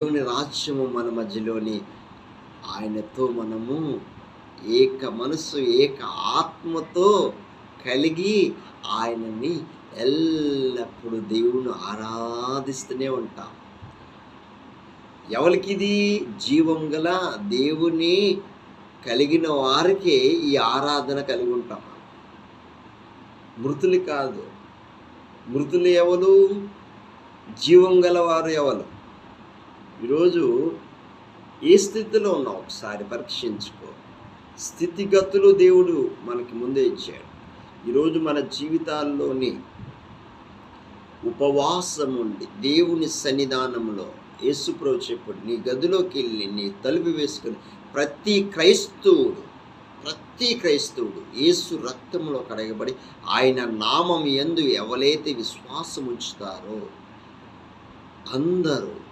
దేవుని రాజ్యము మన మధ్యలోని ఆయనతో మనము ఏక మనస్సు, ఏక ఆత్మతో కలిగి ఆయనని ఎల్లప్పుడూ దేవుని ఆరాధిస్తూనే ఉంటాం. ఎవరికిది? జీవం గల దేవుని కలిగిన వారికే ఈ ఆరాధన కలిగి ఉంటాం. మృతులు కాదు. మృతులు ఎవరు? జీవం గలవారు ఎవరు? ఈరోజు ఏ స్థితిలో ఉన్నావు ఒకసారి పరీక్షించుకో. స్థితిగతులు దేవుడు మనకి ముందే ఇచ్చాడు. ఈరోజు మన జీవితాల్లోని ఉపవాసం ఉండి దేవుని సన్నిధానంలో యేసుప్రభు చెప్పాడు, నీ గదిలోకి వెళ్ళి నీ తలుపు వేసుకొని ప్రతి క్రైస్తవుడు యేసు రక్తంలో కడగబడి ఆయన నామం యందు ఎవరైతే విశ్వాసం ఉంచుతారో అందరూ